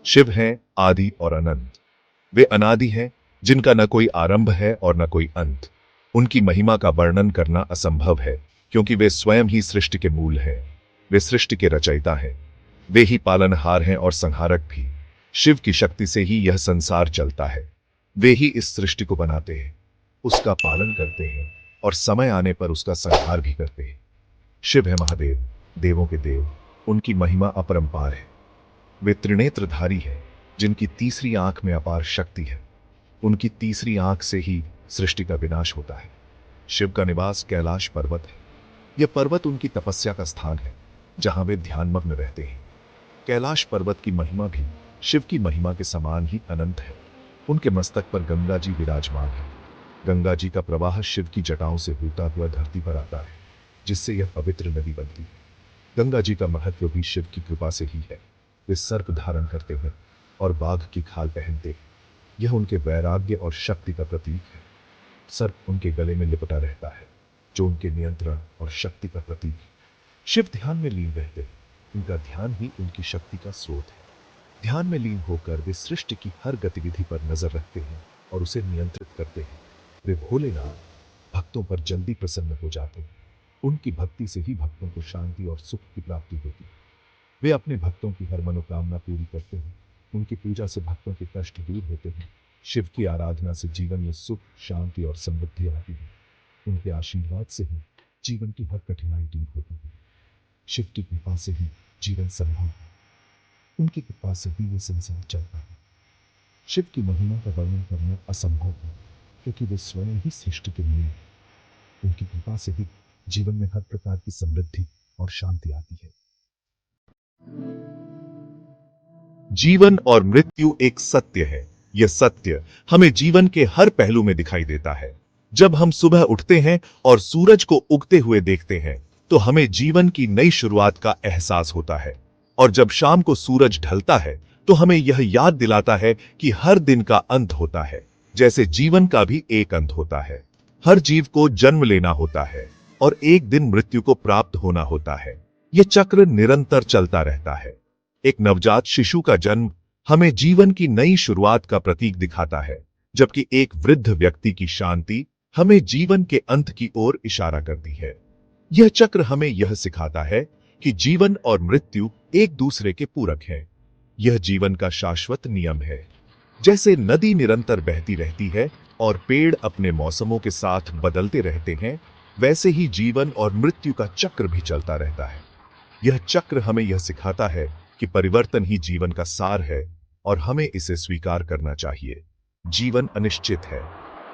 शिव हैं आदि और अनंत। वे अनादि हैं, जिनका न कोई आरंभ है और न कोई अंत। उनकी महिमा का वर्णन करना असंभव है, क्योंकि वे स्वयं ही सृष्टि के मूल हैं। वे सृष्टि के रचयिता हैं। वे ही पालनहार हैं और संहारक भी। शिव की शक्ति से ही यह संसार चलता है। वे ही इस सृष्टि को बनाते हैं, उसका पालन करते हैं और समय आने पर उसका संहार भी करते हैं। शिव है महादेव, देवों के देव। उनकी महिमा अपरंपार है। वे त्रिनेत्रधारी हैं, जिनकी तीसरी आंख में अपार शक्ति है। उनकी तीसरी आंख से ही सृष्टि का विनाश होता है। शिव का निवास कैलाश पर्वत है। यह पर्वत उनकी तपस्या का स्थान है, जहां वे ध्यानमग्न रहते हैं। कैलाश पर्वत की महिमा भी शिव की महिमा के समान ही अनंत है। उनके मस्तक पर गंगा जी विराजमान है। गंगा जी का प्रवाह शिव की जटाओं से होता हुआ धरती पर आता है, जिससे यह पवित्र नदी बनती है। गंगा जी का महत्व भी शिव की कृपा से ही है। वे सर्प धारण करते हैं और बाघ की खाल पहनते हैं। यह उनके वैराग्य और शक्ति का प्रतीक है। सर्प उनके गले में लिपटा रहता है, जो उनके नियंत्रण और शक्ति का प्रतीक है। शिव ध्यान में लीन रहते हैं। उनका ध्यान ही उनकी शक्ति का स्रोत है। ध्यान में लीन होकर वे सृष्टि की हर गतिविधि पर नजर रखते हैं और उसे नियंत्रित करते हैं। वे भोलेनाथ भक्तों पर जल्दी प्रसन्न हो जाते हैं। उनकी भक्ति से ही भक्तों को शांति और सुख की प्राप्ति होती है। वे अपने भक्तों की हर मनोकामना पूरी करते हैं। उनकी पूजा से भक्तों के कष्ट दूर होते हैं। शिव की आराधना से जीवन में सुख, शांति और समृद्धि आती है। उनके आशीर्वाद से ही जीवन की हर कठिनाई दूर होती है। शिव की कृपा से ही जीवन संभव है। उनकी कृपा से ही ये संसार चलता है। शिव की महिमा का वर्णन करना असंभव है, क्योंकि वे स्वयं ही सृष्टि के मूल हैं। उनकी कृपा से ही जीवन में हर प्रकार की समृद्धि और शांति आती है। जीवन और मृत्यु एक सत्य है। यह सत्य हमें जीवन के हर पहलू में दिखाई देता है। जब हम सुबह उठते हैं और सूरज को उगते हुए देखते हैं, तो हमें जीवन की नई शुरुआत का एहसास होता है। और जब शाम को सूरज ढलता है, तो हमें यह याद दिलाता है कि हर दिन का अंत होता है, जैसे जीवन का भी एक अंत होता है। हर जीव को जन्म लेना होता है और एक दिन मृत्यु को प्राप्त होना होता है। यह चक्र निरंतर चलता रहता है। एक नवजात शिशु का जन्म हमें जीवन की नई शुरुआत का प्रतीक दिखाता है, जबकि एक वृद्ध व्यक्ति की शांति हमें जीवन के अंत की ओर इशारा करती है। यह चक्र हमें यह सिखाता है कि जीवन और मृत्यु एक दूसरे के पूरक हैं। यह जीवन का शाश्वत नियम है। जैसे नदी निरंतर बहती रहती है और पेड़ अपने मौसमों के साथ बदलते रहते हैं, वैसे ही जीवन और मृत्यु का चक्र भी चलता रहता है। यह चक्र हमें यह सिखाता है कि परिवर्तन ही जीवन का सार है और हमें इसे स्वीकार करना चाहिए। जीवन अनिश्चित है।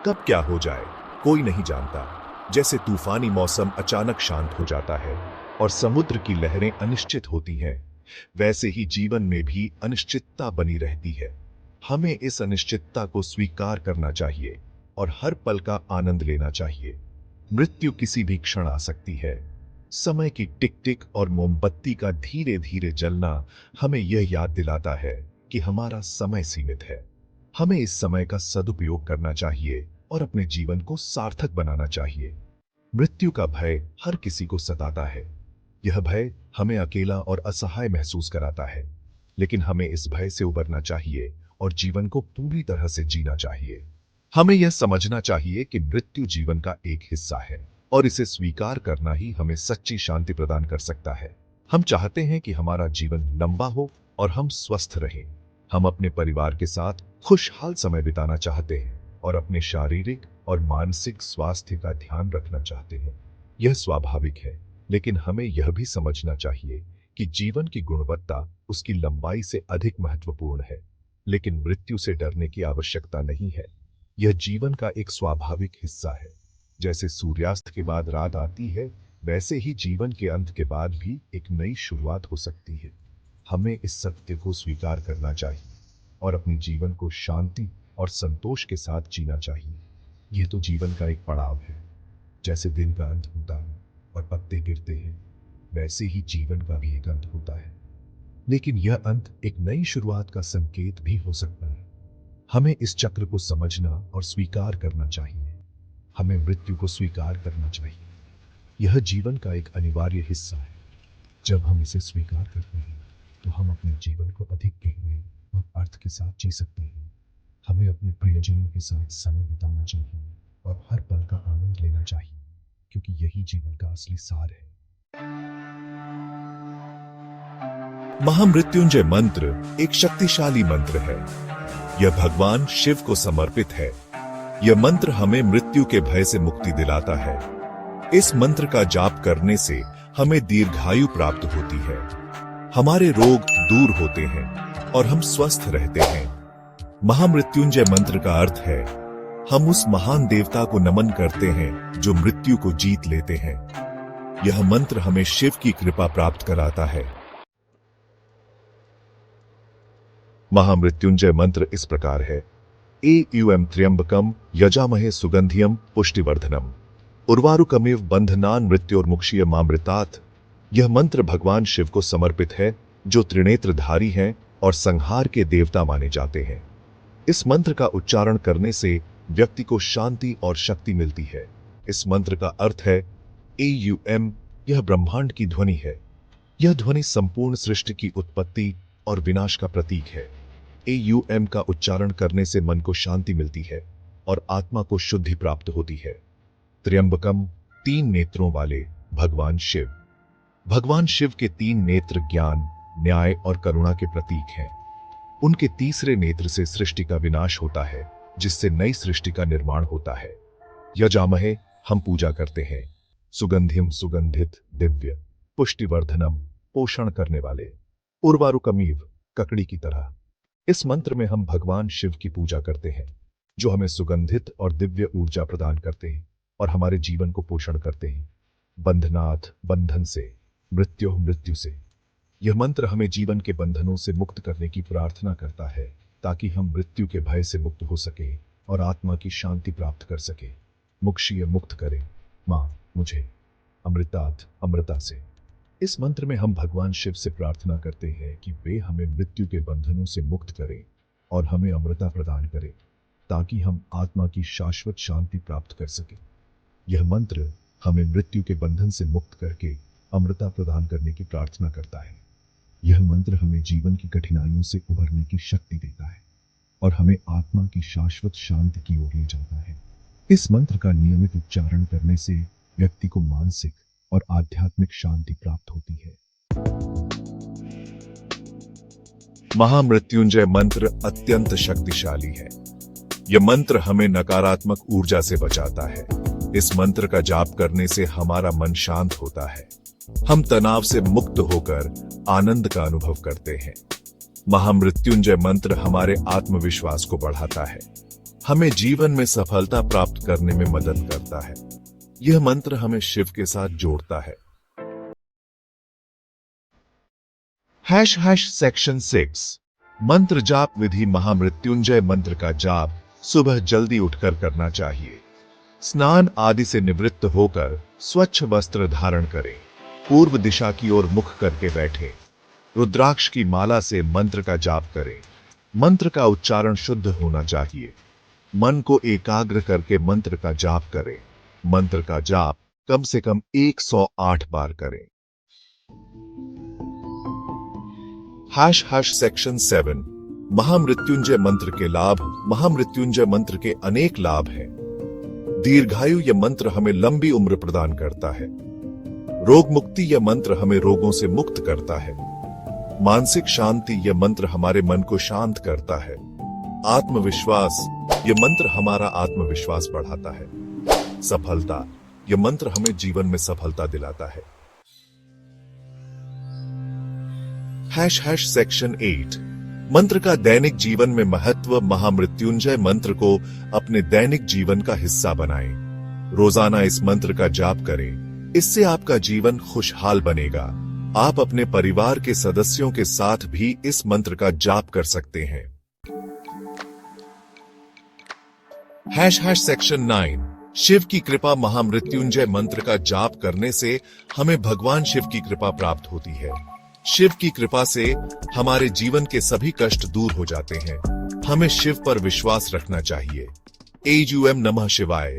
कब क्या हो जाए, कोई नहीं जानता। जैसे तूफानी मौसम अचानक शांत हो जाता है और समुद्र की लहरें अनिश्चित होती हैं, वैसे ही जीवन में भी अनिश्चितता बनी रहती है। हमें इस अनिश्चितता को स्वीकार करना चाहिए और हर पल का आनंद लेना चाहिए। मृत्यु किसी भी क्षण आ सकती है। समय की टिक टिक और मोमबत्ती का धीरे धीरे जलना हमें यह याद दिलाता है कि हमारा समय सीमित है। हमें इस समय का सदुपयोग करना चाहिए और अपने जीवन को सार्थक बनाना चाहिए। मृत्यु का भय हर किसी को सताता है। यह भय हमें अकेला और असहाय महसूस कराता है, लेकिन हमें इस भय से उबरना चाहिए और जीवन को पूरी तरह से जीना चाहिए। हमें यह समझना चाहिए कि मृत्यु जीवन का एक हिस्सा है और इसे स्वीकार करना ही हमें सच्ची शांति प्रदान कर सकता है। हम चाहते हैं कि हमारा जीवन लंबा हो और हम स्वस्थ रहें। हम अपने परिवार के साथ खुशहाल समय बिताना चाहते हैं और अपने शारीरिक और मानसिक स्वास्थ्य का ध्यान रखना चाहते हैं। यह स्वाभाविक है, लेकिन हमें यह भी समझना चाहिए कि जीवन की गुणवत्ता उसकी लंबाई से अधिक महत्वपूर्ण है। लेकिन मृत्यु से डरने की आवश्यकता नहीं है। यह जीवन का एक स्वाभाविक हिस्सा है। जैसे सूर्यास्त के बाद रात आती है, वैसे ही जीवन के अंत के बाद भी एक नई शुरुआत हो सकती है। हमें इस सत्य को स्वीकार करना चाहिए और अपने जीवन को शांति और संतोष के साथ जीना चाहिए। यह तो जीवन का एक पड़ाव है। जैसे दिन का अंत होता है और पत्ते गिरते हैं, वैसे ही जीवन का भी एक अंत होता है। लेकिन यह अंत एक नई शुरुआत का संकेत भी हो सकता है। हमें इस चक्र को समझना और स्वीकार करना चाहिए। हमें मृत्यु को स्वीकार करना चाहिए। यह जीवन का एक अनिवार्य हिस्सा है। जब हम इसे स्वीकार करते हैं, तो हम अपने जीवन को अधिक गहरे और अर्थ के साथ जी सकते हैं। हमें अपने प्रियजनों के साथ समय बिताना चाहिए और हर पल का आनंद लेना चाहिए, क्योंकि यही जीवन का असली सार है। महामृत्युंजय मंत्र एक शक्तिशाली मंत्र है। यह भगवान शिव को समर्पित है। यह मंत्र हमें मृत्यु के भय से मुक्ति दिलाता है। इस मंत्र का जाप करने से हमें दीर्घायु प्राप्त होती है, हमारे रोग दूर होते हैं और हम स्वस्थ रहते हैं। महामृत्युंजय मंत्र का अर्थ है हम उस महान देवता को नमन करते हैं जो मृत्यु को जीत लेते हैं। यह मंत्र हमें शिव की कृपा प्राप्त कराता है। महामृत्युंजय मंत्र इस प्रकार है। एयूएम त्र्यंबकम यजामहे सुगंधियम पुष्टिवर्धनम उर्वारुकमिव बंधनान मृत्योर्मुक्षीय मामृतात्। यह मंत्र भगवान शिव को समर्पित है, जो त्रिनेत्रधारी हैं और संहार के देवता माने जाते हैं। इस मंत्र का उच्चारण करने से व्यक्ति को शांति और शक्ति मिलती है। इस मंत्र का अर्थ है एयूएम, यह ब्रह्मांड की ध्वनि है। यह ध्वनि संपूर्ण सृष्टि की उत्पत्ति और विनाश का प्रतीक है। एयूएम का उच्चारण करने से मन को शांति मिलती है और आत्मा को शुद्धि प्राप्त होती है। त्र्यंबकम, 3 नेत्रों वाले भगवान शिव। भगवान शिव के 3 नेत्र ज्ञान, न्याय और करुणा के प्रतीक हैं। उनके तीसरे नेत्र से सृष्टि का विनाश होता है, जिससे नई सृष्टि का निर्माण होता है। यजामहे, हम पूजा करते हैं। सुगंधिम, सुगंधित, दिव्य। पुष्टिवर्धनम, पोषण करने वाले। उर्वारुकमीव, ककड़ी की तरह। इस मंत्र में हम भगवान शिव की पूजा करते हैं, जो हमें सुगंधित और दिव्य ऊर्जा प्रदान करते हैं और हमारे जीवन को पोषण करते हैं। बंधनाथ, बंधन से। मृत्यु, मृत्यु से। यह मंत्र हमें जीवन के बंधनों से मुक्त करने की प्रार्थना करता है, ताकि हम मृत्यु के भय से मुक्त हो सके और आत्मा की शांति प्राप्त कर सके। मुक्षीय, मुक्त करे। मां, मुझे। अमृतात्, अमृता से। इस मंत्र में हम भगवान शिव से प्रार्थना करते हैं कि वे हमें मृत्यु के बंधनों से मुक्त करें और हमें अमृता प्रदान करें, ताकि हम आत्मा की शाश्वत शांति प्राप्त कर सकें। यह मंत्र हमें मृत्यु के बंधन से मुक्त करके अमृता प्रदान करने की प्रार्थना करता है। यह मंत्र हमें जीवन की कठिनाइयों से उभरने की शक्ति देता है और हमें आत्मा की शाश्वत शांति की ओर ले जाता है। इस मंत्र का नियमित उच्चारण करने से व्यक्ति को मानसिक और आध्यात्मिक शांति प्राप्त होती है। महामृत्युंजय मंत्र अत्यंत शक्तिशाली है। यह मंत्र हमें नकारात्मक ऊर्जा से बचाता है। इस मंत्र का जाप करने से हमारा मन शांत होता है। हम तनाव से मुक्त होकर आनंद का अनुभव करते हैं। महामृत्युंजय मंत्र हमारे आत्मविश्वास को बढ़ाता है, हमें जीवन में सफलता प्राप्त करने में मदद करता है। यह मंत्र हमें शिव के साथ जोड़ता है। सेक्शन 6 मंत्र जाप विधि। महामृत्युंजय मंत्र का जाप सुबह जल्दी उठकर करना चाहिए। स्नान आदि से निवृत्त होकर स्वच्छ वस्त्र धारण करें। पूर्व दिशा की ओर मुख करके बैठें। रुद्राक्ष की माला से मंत्र का जाप करें। मंत्र का उच्चारण शुद्ध होना चाहिए। मन को एकाग्र करके मंत्र का जाप करें। मंत्र का जाप कम से कम 108 बार करें। सेक्शन 7 महामृत्युंजय मंत्र के लाभ। महामृत्युंजय मंत्र के अनेक लाभ हैं। दीर्घायु। यह मंत्र हमें लंबी उम्र प्रदान करता है। रोग मुक्ति। यह मंत्र हमें रोगों से मुक्त करता है। मानसिक शांति। यह मंत्र हमारे मन को शांत करता है। आत्मविश्वास। यह मंत्र हमारा आत्मविश्वास बढ़ाता है। सफलता। यह मंत्र हमें जीवन में सफलता दिलाता है। सेक्शन 8 मंत्र का दैनिक जीवन में महत्व। महामृत्युंजय मंत्र को अपने दैनिक जीवन का हिस्सा बनाएं। रोजाना इस मंत्र का जाप करें। इससे आपका जीवन खुशहाल बनेगा। आप अपने परिवार के सदस्यों के साथ भी इस मंत्र का जाप कर सकते हैं। सेक्शन 9 शिव की कृपा। महामृत्युंजय मंत्र का जाप करने से हमें भगवान शिव की कृपा प्राप्त होती है। शिव की कृपा से हमारे जीवन के सभी कष्ट दूर हो जाते हैं। हमें शिव पर विश्वास रखना चाहिए। एयूएम नमः शिवाय।